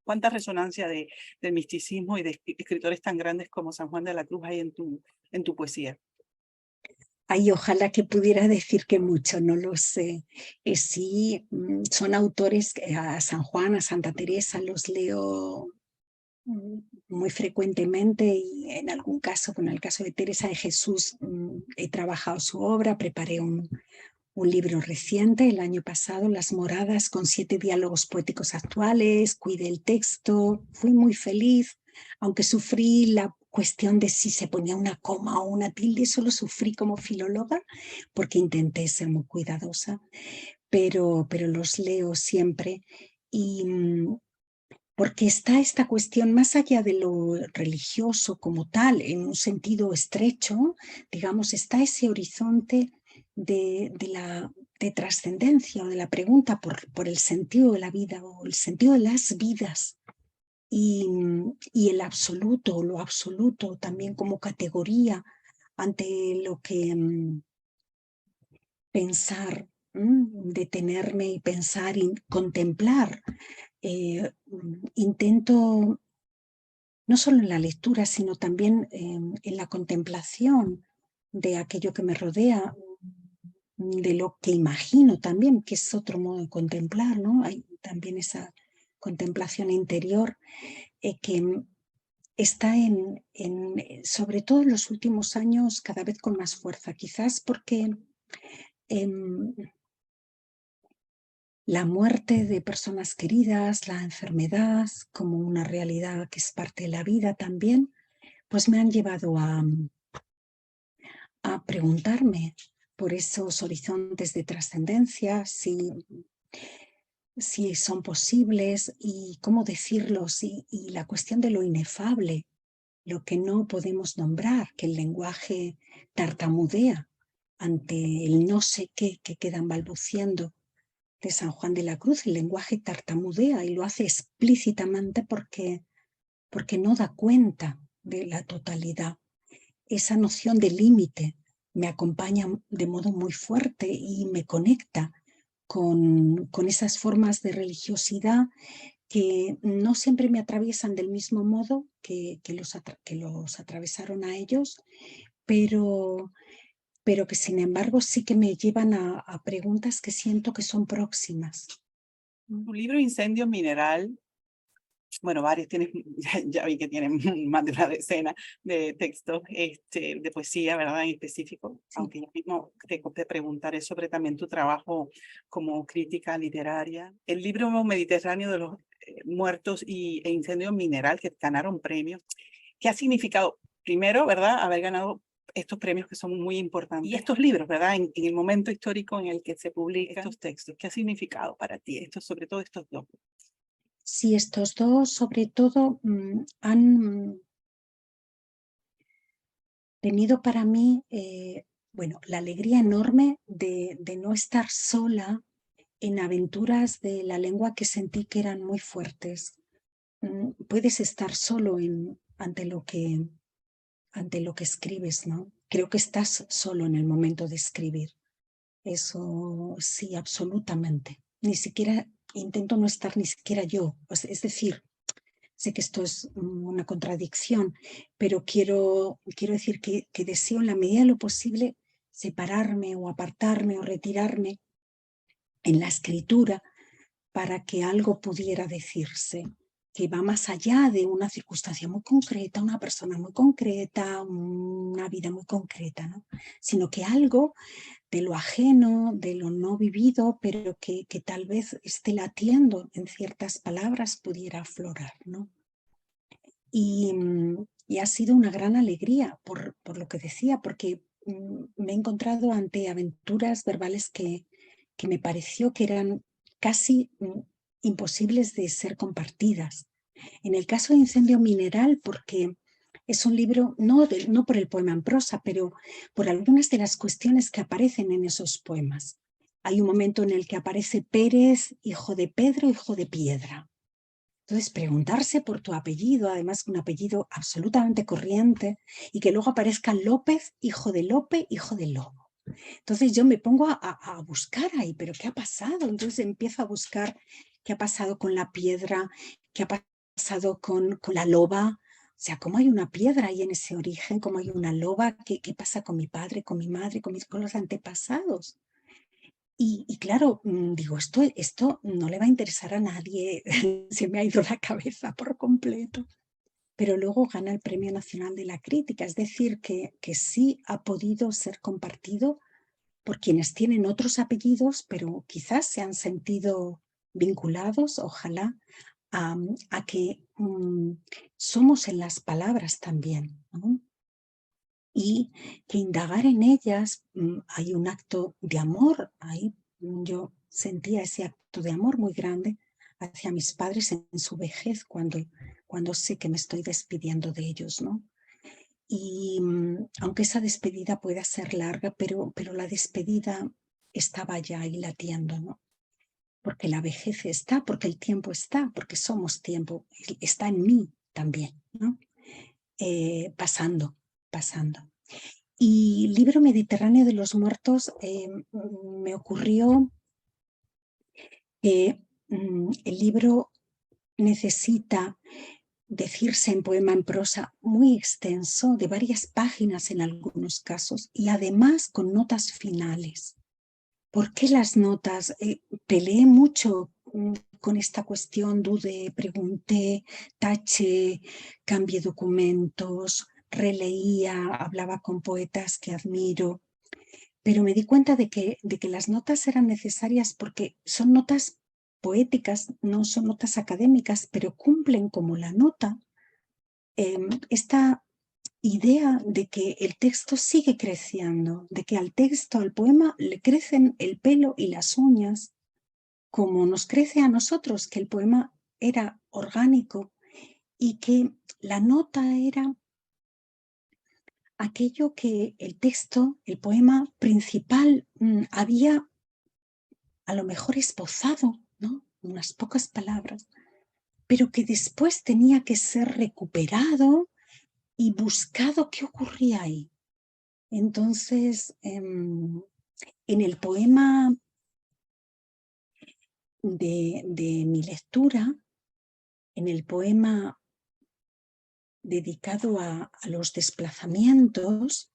S1: cuánta resonancia del misticismo y de escritores tan grandes como San Juan de la Cruz hay en tu poesía?
S2: Ay, ojalá que pudiera decir que mucho, no lo sé. Sí, son autores que a San Juan, a Santa Teresa los leo muy frecuentemente, y en algún caso, con el caso de Teresa de Jesús, he trabajado su obra. Preparé un libro reciente, el año pasado, Las Moradas, con 7 diálogos poéticos actuales. Cuidé el texto, fui muy feliz, aunque sufrí la cuestión de si se ponía una coma o una tilde. Eso lo sufrí como filóloga, porque intenté ser muy cuidadosa, pero los leo siempre. Y porque está esta cuestión más allá de lo religioso como tal, en un sentido estrecho, digamos, está ese horizonte de trascendencia, o de la pregunta por el sentido de la vida, o el sentido de las vidas, y el absoluto, o lo absoluto también como categoría ante lo que pensar, detenerme y pensar y contemplar. Intento, no solo en la lectura, sino también en la contemplación de aquello que me rodea, de lo que imagino también, que es otro modo de contemplar, ¿no? Hay también esa contemplación interior, que está sobre todo en los últimos años, cada vez con más fuerza, quizás porque em, la muerte de personas queridas, la enfermedad como una realidad que es parte de la vida también, pues me han llevado a preguntarme por esos horizontes de trascendencia, si son posibles y cómo decirlos, y la cuestión de lo inefable, lo que no podemos nombrar, que el lenguaje tartamudea ante el no sé qué que quedan balbuciendo de San Juan de la Cruz. El lenguaje tartamudea, y lo hace explícitamente porque no da cuenta de la totalidad. Esa noción de límite me acompaña de modo muy fuerte y me conecta con esas formas de religiosidad que no siempre me atraviesan del mismo modo que los atravesaron a ellos, pero que sin embargo sí que me llevan a preguntas que siento que son próximas.
S1: Tu libro Incendio Mineral, bueno, varios, tienes, ya vi que tienen más de una decena de textos de poesía, ¿verdad? En específico,
S2: Sí.
S1: aunque yo mismo te preguntaré sobre también tu trabajo como crítica literaria. El libro Mediterráneo de los Muertos e Incendio Mineral, que ganaron premios. ¿Qué ha significado? Primero, ¿verdad? Haber ganado estos premios que son muy importantes. Y estos libros, ¿verdad? En el momento histórico en el que se publican estos textos, ¿qué ha significado para ti? Sobre todo estos dos.
S2: Sí, estos dos sobre todo han tenido para mí Bueno, la alegría enorme de no estar sola en aventuras de la lengua que sentí que eran muy fuertes. Puedes estar solo ante lo que escribes, ¿no? Creo que estás solo en el momento de escribir. Eso sí, absolutamente. Ni siquiera intento no estar ni siquiera yo. Es decir, sé que esto es una contradicción, pero quiero decir que deseo en la medida de lo posible separarme o apartarme o retirarme en la escritura para que algo pudiera decirse, que va más allá de una circunstancia muy concreta, una persona muy concreta, una vida muy concreta, ¿no? Sino que algo de lo ajeno, de lo no vivido, pero que tal vez esté latiendo en ciertas palabras pudiera aflorar, ¿no? Y ha sido una gran alegría por lo que decía, porque me he encontrado ante aventuras verbales que me pareció que eran casi imposibles de ser compartidas. En el caso de Incendio Mineral, porque es un libro, no por el poema en prosa, pero por algunas de las cuestiones que aparecen en esos poemas. Hay un momento en el que aparece Pérez, hijo de Pedro, hijo de Piedra. Entonces, preguntarse por tu apellido, además un apellido absolutamente corriente, y que luego aparezca López, hijo de Lope, hijo de Lobo. Entonces yo me pongo a buscar ahí, pero ¿qué ha pasado? Entonces empiezo a buscar qué ha pasado con la piedra, qué ha pasado con la loba. O sea, ¿cómo hay una piedra ahí en ese origen? ¿Cómo hay una loba? ¿Qué pasa con mi padre, con mi madre, con los antepasados? Y claro, digo, esto no le va a interesar a nadie, se me ha ido la cabeza por completo. Pero luego gana el Premio Nacional de la Crítica, es decir, que sí ha podido ser compartido por quienes tienen otros apellidos, pero quizás se han sentido vinculados, ojalá, a que somos en las palabras también, ¿no? Y que indagar en ellas hay un acto de amor. Ahí yo sentía ese acto de amor muy grande hacia mis padres en su vejez cuando sé que me estoy despidiendo de ellos, ¿no? Y aunque esa despedida pueda ser larga, pero la despedida estaba ya ahí latiendo, ¿no? Porque la vejez está, porque el tiempo está, porque somos tiempo, está en mí también, ¿no? Pasando. Y Libro Mediterráneo de los Muertos, me ocurrió que el libro necesita decirse en poema en prosa muy extenso, de varias páginas en algunos casos, y además con notas finales. ¿Por qué las notas? Peleé mucho con esta cuestión, dudé, pregunté, taché, cambié documentos, releía, hablaba con poetas que admiro, pero me di cuenta de que las notas eran necesarias porque son notas poéticas, no son notas académicas, pero cumplen como la nota esta idea de que el texto sigue creciendo, de que al texto, al poema, le crecen el pelo y las uñas, como nos crece a nosotros, que el poema era orgánico y que la nota era aquello que el texto, el poema principal, había a lo mejor esbozado, ¿no? Unas pocas palabras, pero que después tenía que ser recuperado y buscado qué ocurría ahí. Entonces, en el poema de mi lectura, en el poema dedicado a los desplazamientos,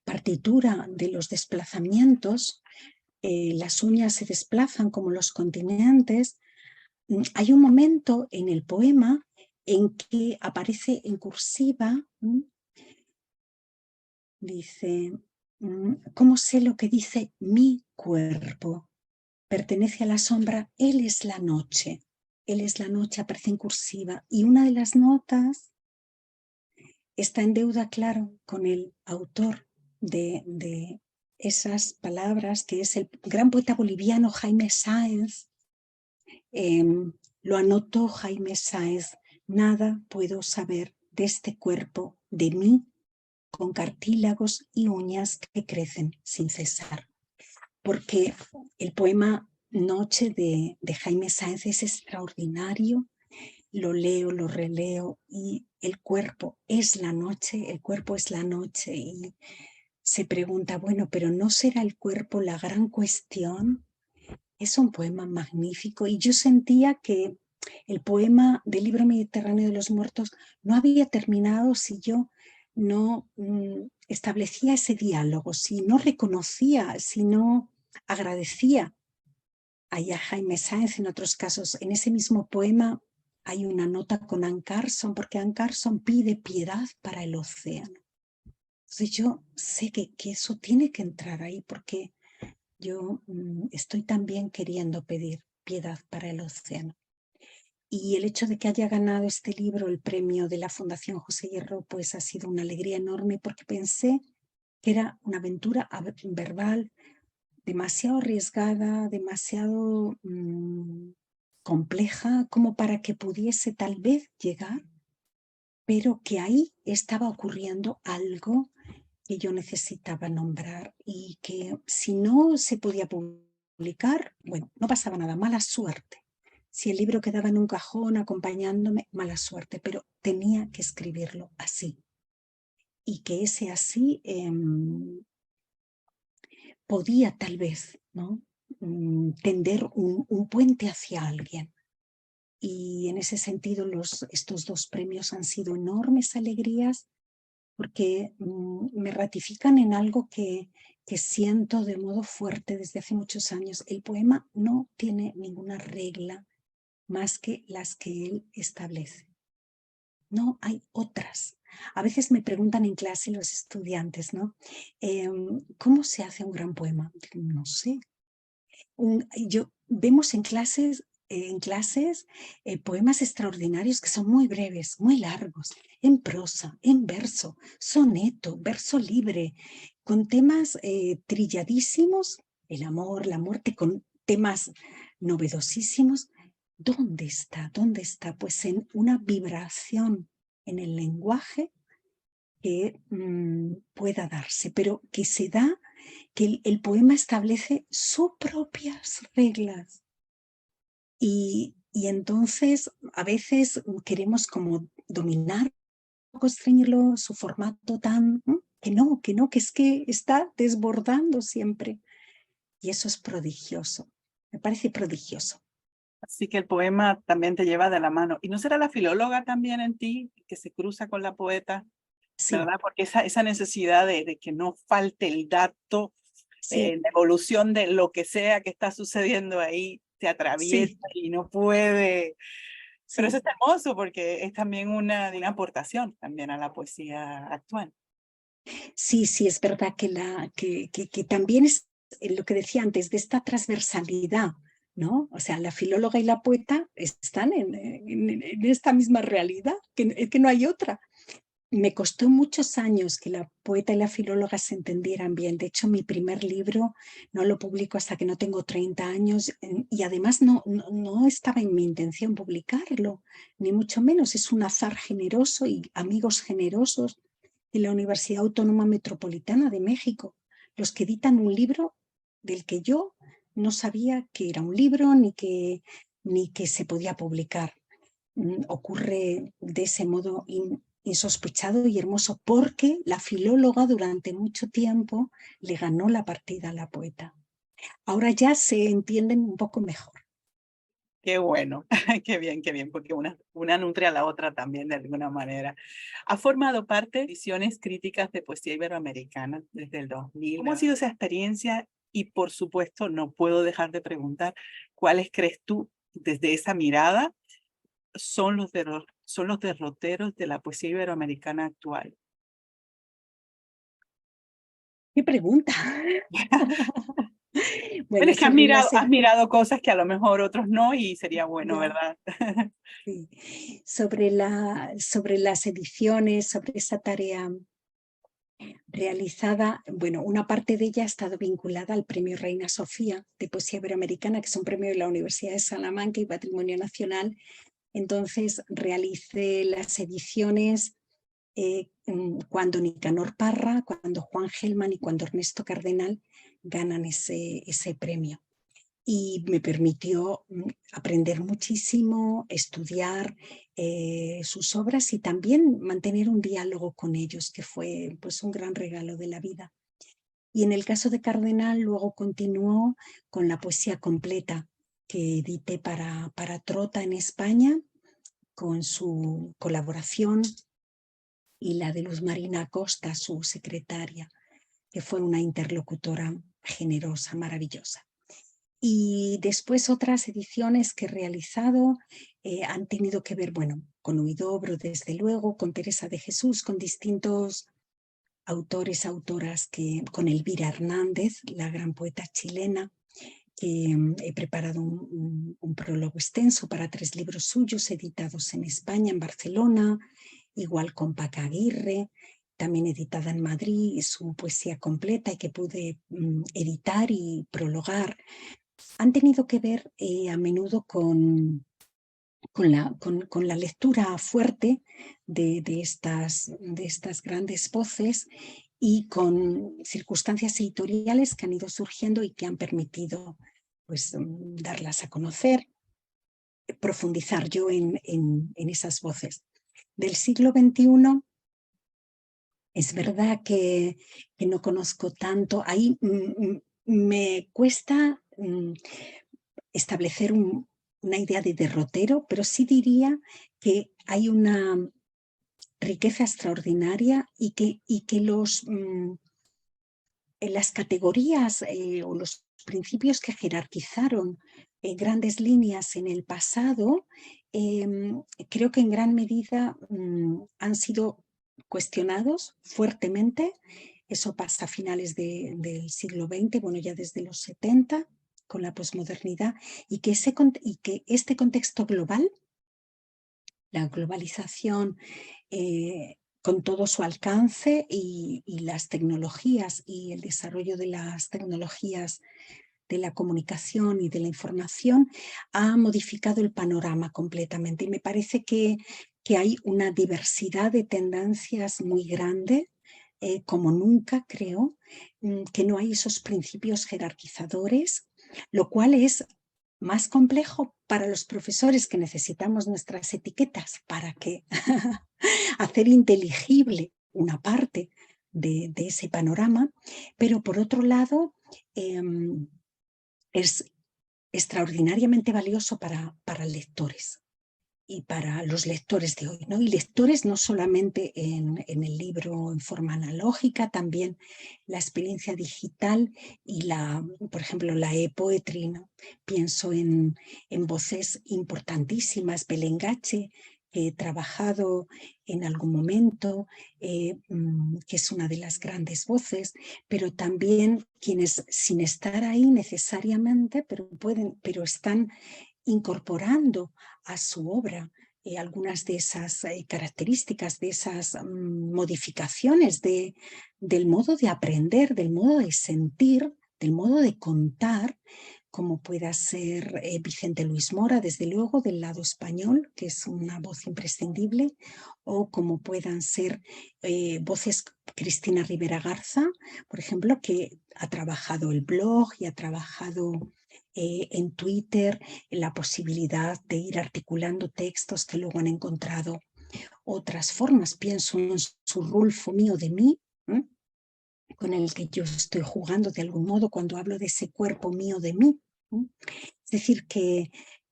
S2: partitura de los desplazamientos, las uñas se desplazan como los continentes. Hay un momento en el poema en que aparece en cursiva, dice, ¿cómo sé lo que dice mi cuerpo? Pertenece a la sombra, él es la noche. Él es la noche, aparece en cursiva. Y una de las notas está en deuda, claro, con el autor de esas palabras, que es el gran poeta boliviano Jaime Sáenz. Lo anotó Jaime Sáenz: nada puedo saber de este cuerpo, de mí, con cartílagos y uñas que crecen sin cesar. Porque el poema Noche de Jaime Sáenz es extraordinario. Lo leo, lo releo y el cuerpo es la noche, el cuerpo es la noche y se pregunta, bueno, pero ¿no será el cuerpo la gran cuestión? Es un poema magnífico y yo sentía que el poema del libro Mediterráneo de los Muertos no había terminado si yo no establecía ese diálogo, si no reconocía, si no agradecía a Jaime Sáenz. En otros casos, en ese mismo poema hay una nota con Anne Carson, porque Anne Carson pide piedad para el océano. Entonces yo sé que eso tiene que entrar ahí, porque yo estoy también queriendo pedir piedad para el océano. Y el hecho de que haya ganado este libro el premio de la Fundación José Hierro, pues ha sido una alegría enorme, porque pensé que era una aventura verbal demasiado arriesgada, demasiado compleja como para que pudiese tal vez llegar, pero que ahí estaba ocurriendo algo que yo necesitaba nombrar y que si no se podía publicar, bueno, no pasaba nada, mala suerte. Si el libro quedaba en un cajón acompañándome, mala suerte, pero tenía que escribirlo así. Y que ese así podía tal vez, ¿no?, tender un puente hacia alguien. Y en ese sentido estos dos premios han sido enormes alegrías, porque me ratifican en algo que siento de modo fuerte desde hace muchos años. El poema no tiene ninguna regla más que las que él establece. No hay otras. A veces me preguntan en clase los estudiantes, ¿no? ¿Cómo se hace un gran poema? No sé. Vemos en clases poemas extraordinarios que son muy breves, muy largos, en prosa, en verso, soneto, verso libre, con temas trilladísimos, el amor, la muerte, con temas novedosísimos. ¿Dónde está? ¿Dónde está? Pues en una vibración en el lenguaje que pueda darse, pero que se da, que el poema establece sus propias reglas. Y entonces a veces queremos como dominar, constreñirlo, su formato tan, que es que está desbordando siempre. Y eso es prodigioso, me parece prodigioso.
S1: Así que el poema también te lleva de la mano. ¿Y no será la filóloga también en ti que se cruza con la poeta?
S2: Sí,
S1: ¿Verdad? Porque esa necesidad de que no falte el dato,
S2: sí,
S1: la evolución de lo que sea que está sucediendo ahí, te atraviesa
S2: sí,
S1: y no puede. Pero eso
S2: sí.
S1: es hermoso porque es también una aportación también a la poesía actual.
S2: Sí, sí, es verdad que también es lo que decía antes, de esta transversalidad, ¿no? O sea, la filóloga y la poeta están en esta misma realidad, que no hay otra. Me costó muchos años que la poeta y la filóloga se entendieran bien. De hecho, mi primer libro no lo publico hasta que no tengo 30 años y además no estaba en mi intención publicarlo, ni mucho menos. Es un azar generoso y amigos generosos de la Universidad Autónoma Metropolitana de México, los que editan un libro del que yo no sabía que era un libro ni que se podía publicar. Ocurre de ese modo insospechado y hermoso, porque la filóloga durante mucho tiempo le ganó la partida a la poeta. Ahora ya se entienden un poco mejor.
S1: Qué bueno, qué bien, porque una nutre a la otra también de alguna manera. Ha formado parte de ediciones críticas de poesía iberoamericana desde el 2000. ¿Cómo ha sido esa experiencia? Y por supuesto, no puedo dejar de preguntar, ¿cuáles crees tú, desde esa mirada, son los derroteros de la poesía iberoamericana actual?
S2: ¡Qué pregunta!
S1: Bueno,
S2: Bueno,
S1: es que has mirado cosas que a lo mejor otros no y sería bueno,
S2: ya,
S1: ¿verdad?
S2: sí. sobre las ediciones, sobre esa tarea realizada, bueno, una parte de ella ha estado vinculada al Premio Reina Sofía de Poesía Iberoamericana, que es un premio de la Universidad de Salamanca y Patrimonio Nacional. Entonces realicé las ediciones cuando Nicanor Parra, cuando Juan Gelman y cuando Ernesto Cardenal ganan ese premio. Y me permitió aprender muchísimo, estudiar sus obras y también mantener un diálogo con ellos, que fue pues un gran regalo de la vida. Y en el caso de Cardenal luego continuó con la poesía completa que edité para Trota en España, con su colaboración y la de Luz Marina Acosta, su secretaria, que fue una interlocutora generosa, maravillosa. Y después otras ediciones que he realizado han tenido que ver, bueno, con Huidobro, desde luego, con Teresa de Jesús, con distintos autores, autoras, con Elvira Hernández, la gran poeta chilena, que he preparado un prólogo extenso para 3 libros suyos editados en España, en Barcelona, igual con Paca Aguirre, también editada en Madrid, su poesía completa y que pude editar y prologar. Han tenido que ver a menudo con la lectura fuerte de estas grandes voces y con circunstancias editoriales que han ido surgiendo y que han permitido pues, darlas a conocer, profundizar yo en esas voces. Del siglo XXI es verdad que no conozco tanto, ahí me cuesta establecer una idea de derrotero, pero sí diría que hay una riqueza extraordinaria y que las categorías o los principios que jerarquizaron grandes líneas en el pasado, creo que en gran medida han sido cuestionados fuertemente. Eso pasa a finales del siglo XX, bueno, ya desde los 70, con la posmodernidad, y que este contexto global, la globalización, con todo su alcance y las tecnologías y el desarrollo de las tecnologías de la comunicación y de la información, ha modificado el panorama completamente. Y me parece que hay una diversidad de tendencias muy grande, como nunca creo, que no hay esos principios jerarquizadores, lo cual es más complejo para los profesores que necesitamos nuestras etiquetas para que hacer inteligible una parte de ese panorama, pero por otro lado es extraordinariamente valioso para lectores y para los lectores de hoy, ¿no? Y lectores no solamente en el libro en forma analógica, también la experiencia digital y por ejemplo, la e-poetry, ¿no? Pienso en voces importantísimas, Belengache, que he trabajado en algún momento, que es una de las grandes voces, pero también quienes sin estar ahí necesariamente, pero están incorporando a su obra algunas de esas características, de esas modificaciones del modo de aprender, del modo de sentir, del modo de contar, como pueda ser Vicente Luis Mora, desde luego, del lado español, que es una voz imprescindible, o como puedan ser voces Cristina Rivera Garza, por ejemplo, que ha trabajado el blog y ha trabajado en Twitter la posibilidad de ir articulando textos que luego han encontrado otras formas. Pienso en su Rulfo mío de mí, con el que yo estoy jugando de algún modo cuando hablo de ese cuerpo mío de mí. Es decir, que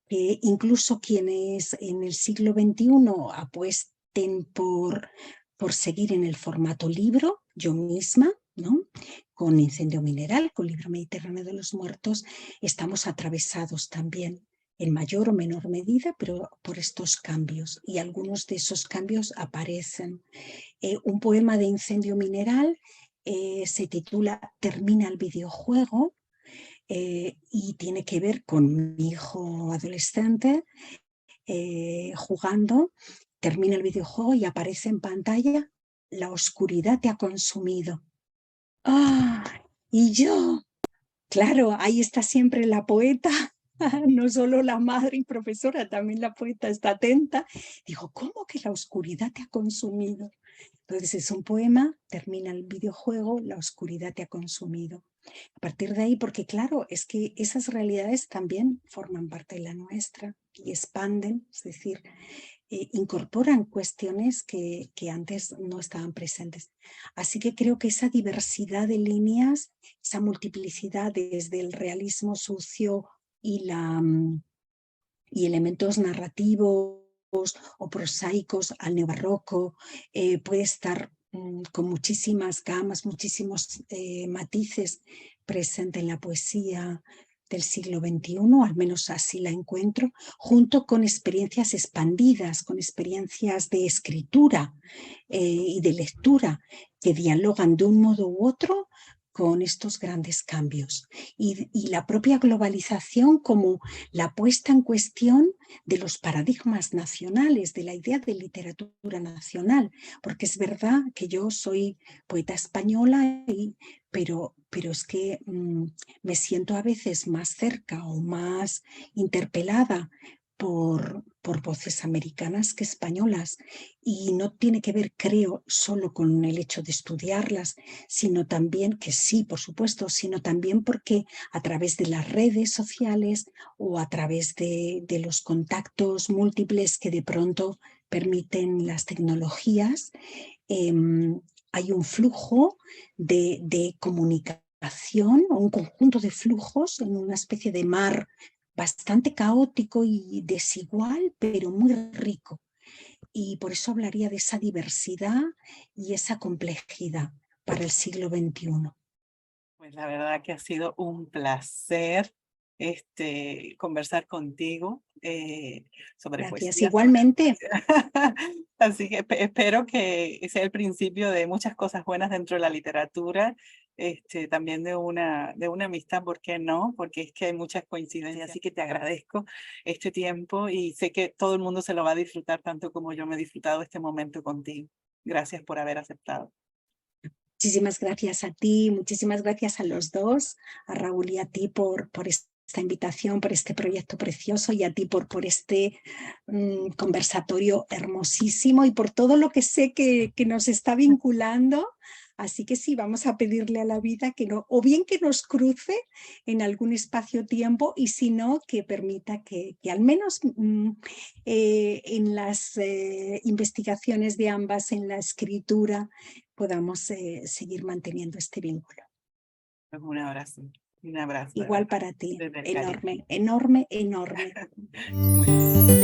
S2: incluso quienes en el siglo XXI apuesten por seguir en el formato libro, yo misma, ¿no? Con Incendio Mineral, con Libro Mediterráneo de los Muertos, estamos atravesados también en mayor o menor medida, pero por estos cambios, y algunos de esos cambios aparecen. Un poema de Incendio Mineral se titula Termina el videojuego, y tiene que ver con mi hijo adolescente jugando, termina el videojuego y aparece en pantalla: la oscuridad te ha consumido. ¡Ah! Y yo, claro, ahí está siempre la poeta, no solo la madre y profesora, también la poeta está atenta. Digo, ¿cómo que la oscuridad te ha consumido? Entonces es un poema, termina el videojuego, la oscuridad te ha consumido. A partir de ahí, porque claro, es que esas realidades también forman parte de la nuestra y expanden, es decir, incorporan cuestiones que antes no estaban presentes. Así que creo que esa diversidad de líneas, esa multiplicidad desde el realismo sucio y, y elementos narrativos o prosaicos al neobarroco, puede estar con muchísimas gamas, muchísimos matices presente en la poesía del siglo XXI, al menos así la encuentro, junto con experiencias expandidas, con experiencias de escritura y de lectura que dialogan de un modo u otro con estos grandes cambios. Y la propia globalización como la puesta en cuestión de los paradigmas nacionales, de la idea de literatura nacional, porque es verdad que yo soy poeta española, pero es que me siento a veces más cerca o más interpelada por voces americanas que españolas. Y no tiene que ver, creo, solo con el hecho de estudiarlas, sino también, que sí, por supuesto, sino también porque a través de las redes sociales o a través de los contactos múltiples que de pronto permiten las tecnologías, eh, hay un flujo de comunicación o un conjunto de flujos en una especie de mar bastante caótico y desigual, pero muy rico. Y por eso hablaría de esa diversidad y esa complejidad para el siglo XXI.
S1: Pues la verdad que ha sido un placer conversar contigo sobre
S2: Gracias.
S1: poesía, sobre
S2: Igualmente,
S1: Así que espero que sea el principio de muchas cosas buenas dentro de la literatura, también de una amistad, ¿por qué no? Porque es que hay muchas coincidencias, así que te agradezco este tiempo y sé que todo el mundo se lo va a disfrutar tanto como yo me he disfrutado este momento contigo. Gracias por haber aceptado.
S2: muchísimas gracias a ti, muchísimas gracias a los dos, a Raúl y a ti por esta invitación, por este proyecto precioso y a ti por este conversatorio hermosísimo y por todo lo que sé que nos está vinculando. Así que sí, vamos a pedirle a la vida que no, o bien que nos cruce en algún espacio-tiempo y si no, que permita que al menos en las investigaciones de ambas, en la escritura, podamos seguir manteniendo este vínculo.
S1: Un abrazo de
S2: Igual
S1: verdad,
S2: para ti,
S1: desde el cariño.
S2: enorme, enorme, enorme.
S1: Muy bien.